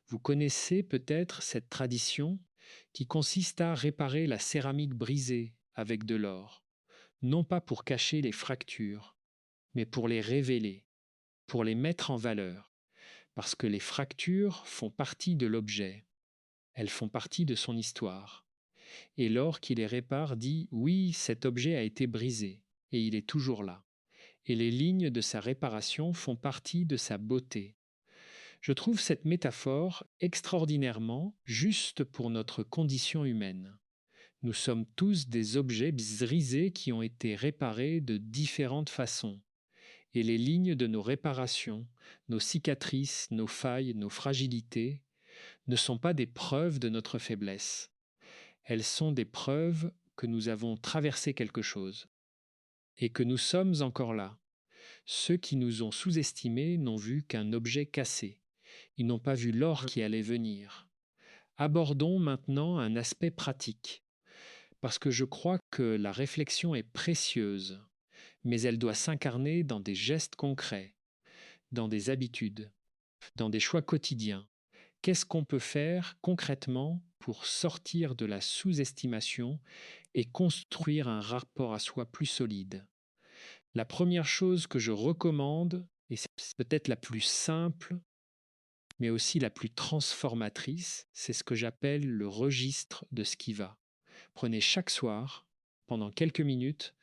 Vous connaissez peut-être cette tradition qui consiste à réparer la céramique brisée avec de l'or, non pas pour cacher les fractures, mais pour les révéler, pour les mettre en valeur, parce que les fractures font partie de l'objet, elles font partie de son histoire. Et l'or qui les répare dit « oui, cet objet a été brisé, et il est toujours là. » Et les lignes de sa réparation font partie de sa beauté. Je trouve cette métaphore extraordinairement juste pour notre condition humaine. Nous sommes tous des objets brisés qui ont été réparés de différentes façons. Et les lignes de nos réparations, nos cicatrices, nos failles, nos fragilités, ne sont pas des preuves de notre faiblesse. Elles sont des preuves que nous avons traversé quelque chose et que nous sommes encore là. Ceux qui nous ont sous-estimés n'ont vu qu'un objet cassé. Ils n'ont pas vu l'or qui allait venir. Abordons maintenant un aspect pratique, parce que je crois que la réflexion est précieuse, mais elle doit s'incarner dans des gestes concrets, dans des habitudes, dans des choix quotidiens. Qu'est-ce qu'on peut faire concrètement pour sortir de la sous-estimation et construire un rapport à soi plus solide? La première chose que je recommande, et c'est peut-être la plus simple, mais aussi la plus transformatrice, c'est ce que j'appelle le registre de ce qui va. Prenez chaque soir, pendant quelques minutes,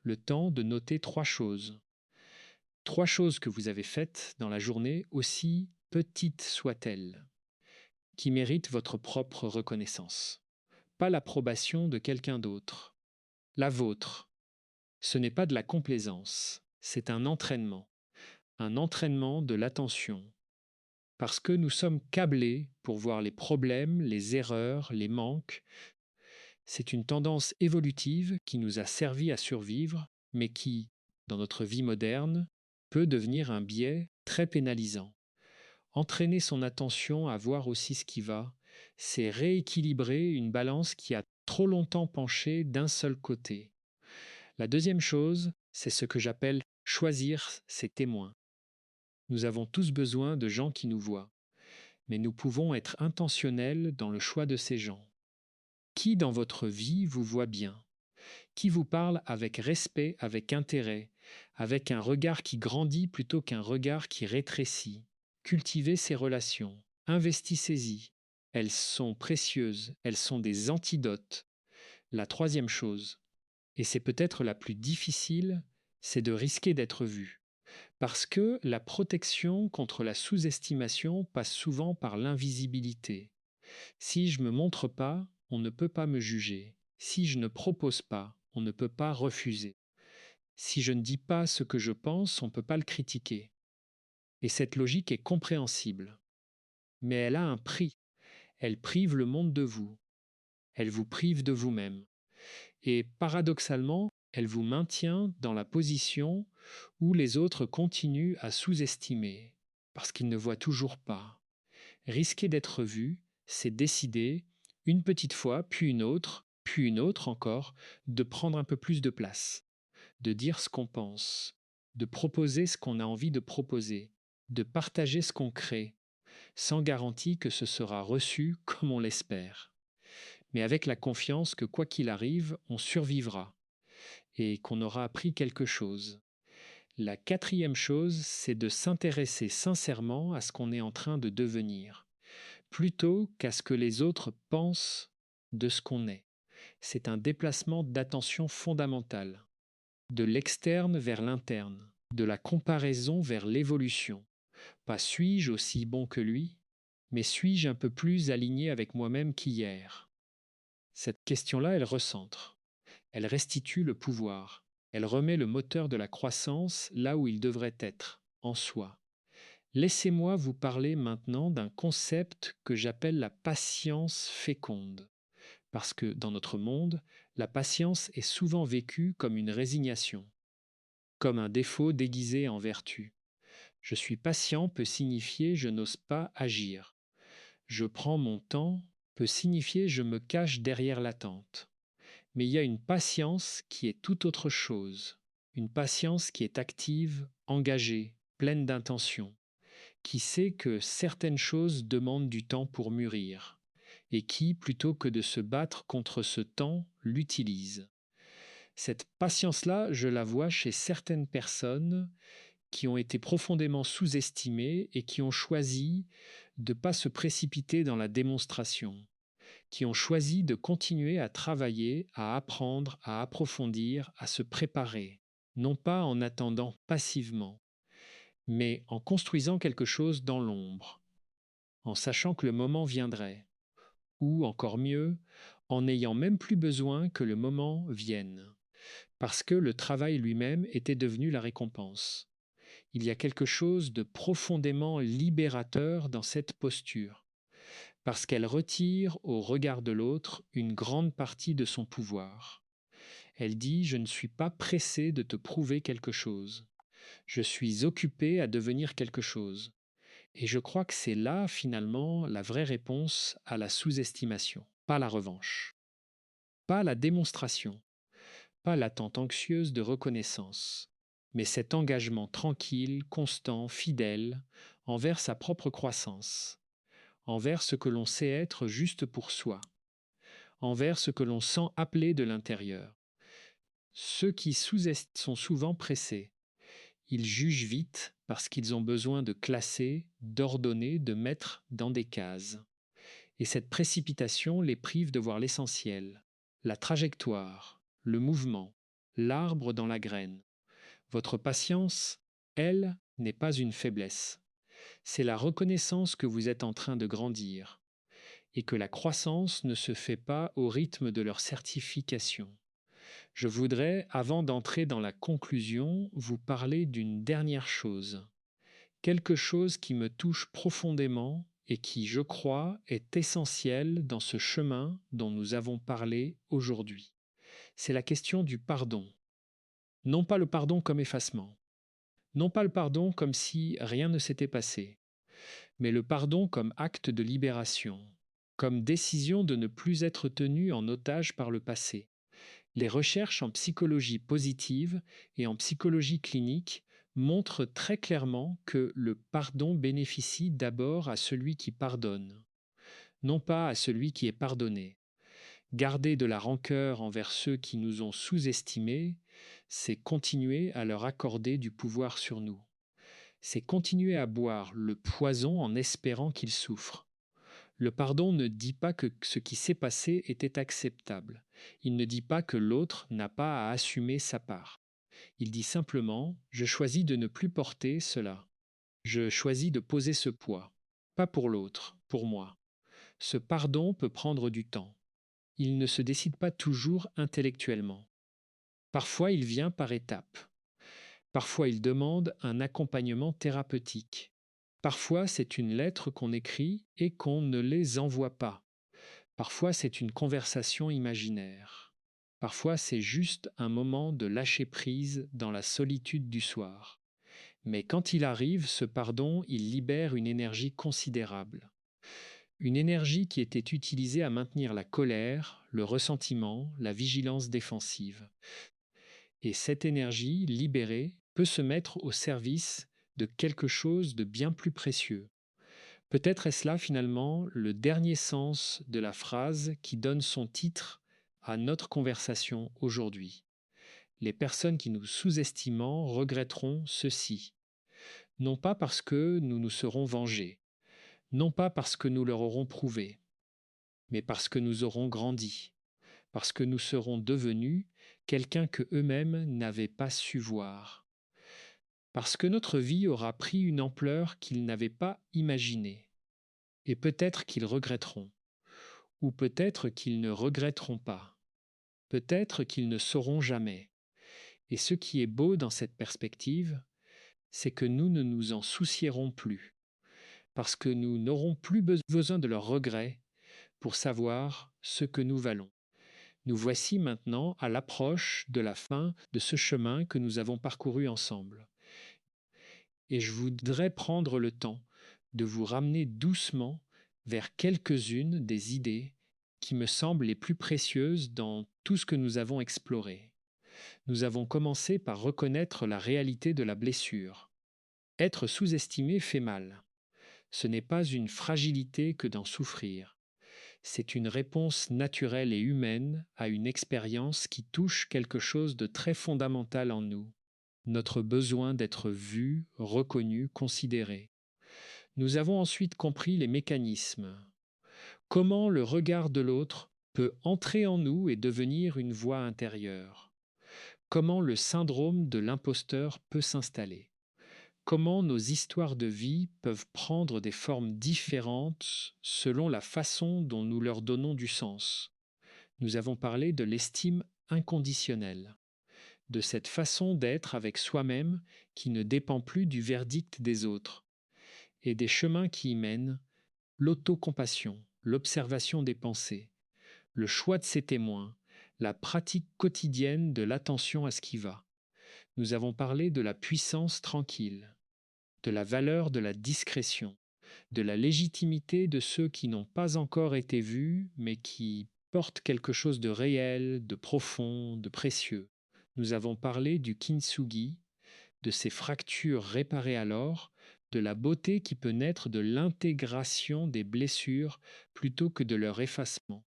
le temps de noter 3 choses. 3 choses que vous avez faites dans la journée, aussi petites soient-elles, qui méritent votre propre reconnaissance. Pas l'approbation de quelqu'un d'autre. La vôtre. Ce n'est pas de la complaisance, c'est un entraînement de l'attention. Parce que nous sommes câblés pour voir les problèmes, les erreurs, les manques. C'est une tendance évolutive qui nous a servi à survivre, mais qui, dans notre vie moderne, peut devenir un biais très pénalisant. Entraîner son attention à voir aussi ce qui va, c'est rééquilibrer une balance qui a trop longtemps penché d'un seul côté. La deuxième chose, c'est ce que j'appelle choisir ses témoins. Nous avons tous besoin de gens qui nous voient, mais nous pouvons être intentionnels dans le choix de ces gens. Qui dans votre vie vous voit bien? Qui vous parle avec respect, avec intérêt, avec un regard qui grandit plutôt qu'un regard qui rétrécit? Cultivez ces relations, investissez-y. Elles sont précieuses, elles sont des antidotes. La troisième chose, et c'est peut-être la plus difficile, c'est de risquer d'être vu. Parce que la protection contre la sous-estimation passe souvent par l'invisibilité. Si je ne me montre pas, on ne peut pas me juger. Si je ne propose pas, on ne peut pas refuser. Si je ne dis pas ce que je pense, on ne peut pas le critiquer. Et cette logique est compréhensible. Mais elle a un prix. Elle prive le monde de vous. Elle vous prive de vous-même. Et paradoxalement, elle vous maintient dans la position où les autres continuent à sous-estimer, parce qu'ils ne voient toujours pas. Risquer d'être vu, c'est décider, une petite fois, puis une autre encore, de prendre un peu plus de place, de dire ce qu'on pense, de proposer ce qu'on a envie de proposer, de partager ce qu'on crée, sans garantie que ce sera reçu comme on l'espère, mais avec la confiance que quoi qu'il arrive, on survivra et qu'on aura appris quelque chose. La quatrième chose, c'est de s'intéresser sincèrement à ce qu'on est en train de devenir, plutôt qu'à ce que les autres pensent de ce qu'on est. C'est un déplacement d'attention fondamental, de l'externe vers l'interne, de la comparaison vers l'évolution. Pas suis-je aussi bon que lui, mais suis-je un peu plus aligné avec moi-même qu'hier? Cette question-là, elle recentre, elle restitue le pouvoir, elle remet le moteur de la croissance là où il devrait être, en soi. Laissez-moi vous parler maintenant d'un concept que j'appelle la patience féconde. Parce que dans notre monde, la patience est souvent vécue comme une résignation, comme un défaut déguisé en vertu. Je suis patient peut signifier je n'ose pas agir. Je prends mon temps peut signifier je me cache derrière l'attente. Mais il y a une patience qui est tout autre chose. Une patience qui est active, engagée, pleine d'intention, qui sait que certaines choses demandent du temps pour mûrir, et qui, plutôt que de se battre contre ce temps, l'utilise. Cette patience-là, je la vois chez certaines personnes qui ont été profondément sous-estimées et qui ont choisi de ne pas se précipiter dans la démonstration, qui ont choisi de continuer à travailler, à apprendre, à approfondir, à se préparer, non pas en attendant passivement, mais en construisant quelque chose dans l'ombre, en sachant que le moment viendrait, ou encore mieux, en n'ayant même plus besoin que le moment vienne, parce que le travail lui-même était devenu la récompense. Il y a quelque chose de profondément libérateur dans cette posture, parce qu'elle retire au regard de l'autre une grande partie de son pouvoir. Elle dit « Je ne suis pas pressé de te prouver quelque chose. Je suis occupé à devenir quelque chose. » Et je crois que c'est là, finalement, la vraie réponse à la sous-estimation, pas la revanche, pas la démonstration, pas l'attente anxieuse de reconnaissance, mais cet engagement tranquille, constant, fidèle, envers sa propre croissance, envers ce que l'on sait être juste pour soi, envers ce que l'on sent appelé de l'intérieur. Ceux qui sous-estiment sont souvent pressés. Ils jugent vite parce qu'ils ont besoin de classer, d'ordonner, de mettre dans des cases. Et cette précipitation les prive de voir l'essentiel, la trajectoire, le mouvement, l'arbre dans la graine. Votre patience, elle, n'est pas une faiblesse. C'est la reconnaissance que vous êtes en train de grandir et que la croissance ne se fait pas au rythme de leur certification. Je voudrais, avant d'entrer dans la conclusion, vous parler d'une dernière chose, quelque chose qui me touche profondément et qui, je crois, est essentiel dans ce chemin dont nous avons parlé aujourd'hui. C'est la question du pardon. Non pas le pardon comme effacement, non pas le pardon comme si rien ne s'était passé, mais le pardon comme acte de libération, comme décision de ne plus être tenu en otage par le passé. Les recherches en psychologie positive et en psychologie clinique montrent très clairement que le pardon bénéficie d'abord à celui qui pardonne, non pas à celui qui est pardonné. Garder de la rancœur envers ceux qui nous ont sous-estimés, c'est continuer à leur accorder du pouvoir sur nous. C'est continuer à boire le poison en espérant qu'ils souffrent. Le pardon ne dit pas que ce qui s'est passé était acceptable. Il ne dit pas que l'autre n'a pas à assumer sa part. Il dit simplement : je choisis de ne plus porter cela. Je choisis de poser ce poids. Pas pour l'autre, pour moi. Ce pardon peut prendre du temps. Il ne se décide pas toujours intellectuellement. Parfois, il vient par étapes. Parfois, il demande un accompagnement thérapeutique. Parfois, c'est une lettre qu'on écrit et qu'on ne les envoie pas. Parfois, c'est une conversation imaginaire. Parfois, c'est juste un moment de lâcher prise dans la solitude du soir. Mais quand il arrive, ce pardon, il libère une énergie considérable. Une énergie qui était utilisée à maintenir la colère, le ressentiment, la vigilance défensive. Et cette énergie libérée peut se mettre au service de quelque chose de bien plus précieux. Peut-être est-ce là finalement le dernier sens de la phrase qui donne son titre à notre conversation aujourd'hui. Les personnes qui nous sous-estimant regretteront ceci, non pas parce que nous nous serons vengés, non pas parce que nous leur aurons prouvé, mais parce que nous aurons grandi, parce que nous serons devenus quelqu'un que eux-mêmes n'avaient pas su voir, parce que notre vie aura pris une ampleur qu'ils n'avaient pas imaginée. Et peut-être qu'ils regretteront, ou peut-être qu'ils ne regretteront pas, peut-être qu'ils ne sauront jamais. Et ce qui est beau dans cette perspective, c'est que nous ne nous en soucierons plus, parce que nous n'aurons plus besoin de leurs regrets pour savoir ce que nous valons. Nous voici maintenant à l'approche de la fin de ce chemin que nous avons parcouru ensemble. Et je voudrais prendre le temps de vous ramener doucement vers quelques-unes des idées qui me semblent les plus précieuses dans tout ce que nous avons exploré. Nous avons commencé par reconnaître la réalité de la blessure. Être sous-estimé fait mal. Ce n'est pas une fragilité que d'en souffrir. C'est une réponse naturelle et humaine à une expérience qui touche quelque chose de très fondamental en nous, notre besoin d'être vu, reconnu, considéré. Nous avons ensuite compris les mécanismes. Comment le regard de l'autre peut entrer en nous et devenir une voix intérieure. Comment le syndrome de l'imposteur peut s'installer. Comment nos histoires de vie peuvent prendre des formes différentes selon la façon dont nous leur donnons du sens. Nous avons parlé de l'estime inconditionnelle, de cette façon d'être avec soi-même qui ne dépend plus du verdict des autres, et des chemins qui y mènent, l'autocompassion, l'observation des pensées, le choix de ses témoins, la pratique quotidienne de l'attention à ce qui va. Nous avons parlé de la puissance tranquille, de la valeur de la discrétion, de la légitimité de ceux qui n'ont pas encore été vus, mais qui portent quelque chose de réel, de profond, de précieux. Nous avons parlé du kintsugi, de ces fractures réparées alors, de la beauté qui peut naître de l'intégration des blessures plutôt que de leur effacement.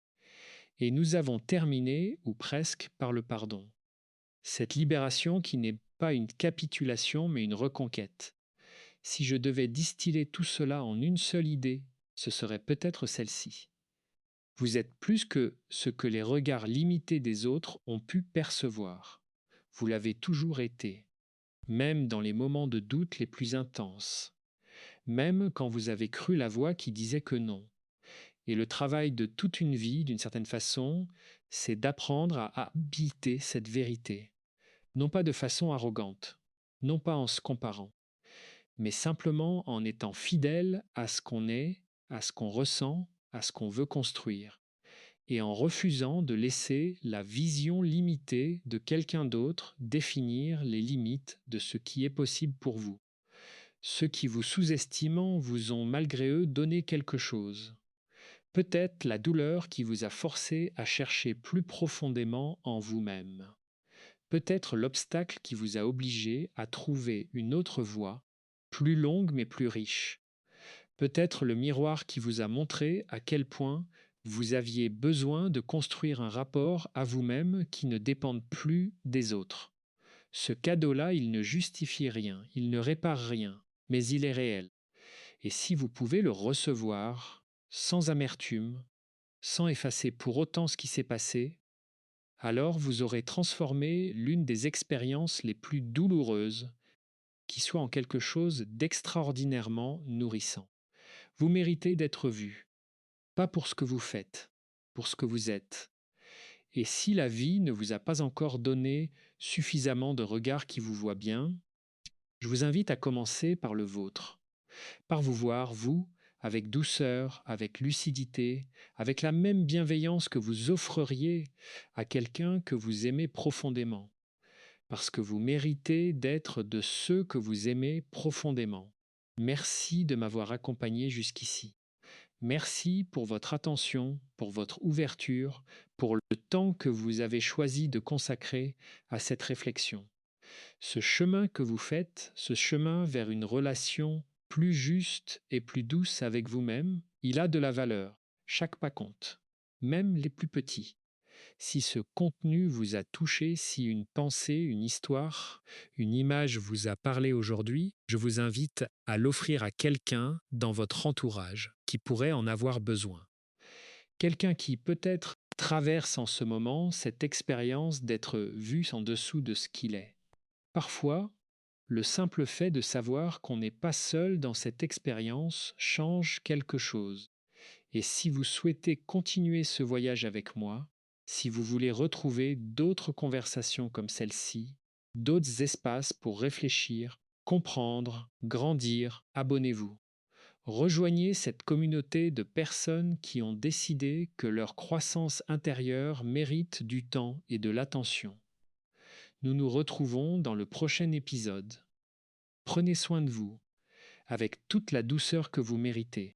Et nous avons terminé, ou presque, par le pardon. Cette libération qui n'est pas une capitulation mais une reconquête. Si je devais distiller tout cela en une seule idée, ce serait peut-être celle-ci. Vous êtes plus que ce que les regards limités des autres ont pu percevoir. Vous l'avez toujours été, même dans les moments de doute les plus intenses, même quand vous avez cru la voix qui disait que non. Et le travail de toute une vie, d'une certaine façon, c'est d'apprendre à habiter cette vérité, non pas de façon arrogante, non pas en se comparant, mais simplement en étant fidèle à ce qu'on est, à ce qu'on ressent, à ce qu'on veut construire, et en refusant de laisser la vision limitée de quelqu'un d'autre définir les limites de ce qui est possible pour vous. Ceux qui vous sous-estimant vous ont malgré eux donné quelque chose. Peut-être la douleur qui vous a forcé à chercher plus profondément en vous-même. Peut-être l'obstacle qui vous a obligé à trouver une autre voie, plus longue mais plus riche. Peut-être le miroir qui vous a montré à quel point vous aviez besoin de construire un rapport à vous-même qui ne dépende plus des autres. Ce cadeau-là, il ne justifie rien, il ne répare rien, mais il est réel. Et si vous pouvez le recevoir sans amertume, sans effacer pour autant ce qui s'est passé, alors vous aurez transformé l'une des expériences les plus douloureuses qui soit en quelque chose d'extraordinairement nourrissant. Vous méritez d'être vu, pas pour ce que vous faites, pour ce que vous êtes. Et si la vie ne vous a pas encore donné suffisamment de regards qui vous voient bien, je vous invite à commencer par le vôtre, par vous voir, vous, avec douceur, avec lucidité, avec la même bienveillance que vous offririez à quelqu'un que vous aimez profondément, parce que vous méritez d'être de ceux que vous aimez profondément. Merci de m'avoir accompagné jusqu'ici. Merci pour votre attention, pour votre ouverture, pour le temps que vous avez choisi de consacrer à cette réflexion. Ce chemin que vous faites, ce chemin vers une relation plus juste et plus douce avec vous-même, il a de la valeur. Chaque pas compte, même les plus petits. Si ce contenu vous a touché, si une pensée, une histoire, une image vous a parlé aujourd'hui, je vous invite à l'offrir à quelqu'un dans votre entourage qui pourrait en avoir besoin. Quelqu'un qui peut-être traverse en ce moment cette expérience d'être vu en dessous de ce qu'il est. Parfois, le simple fait de savoir qu'on n'est pas seul dans cette expérience change quelque chose. Et si vous souhaitez continuer ce voyage avec moi, si vous voulez retrouver d'autres conversations comme celle-ci, d'autres espaces pour réfléchir, comprendre, grandir, abonnez-vous. Rejoignez cette communauté de personnes qui ont décidé que leur croissance intérieure mérite du temps et de l'attention. Nous nous retrouvons dans le prochain épisode. Prenez soin de vous, avec toute la douceur que vous méritez.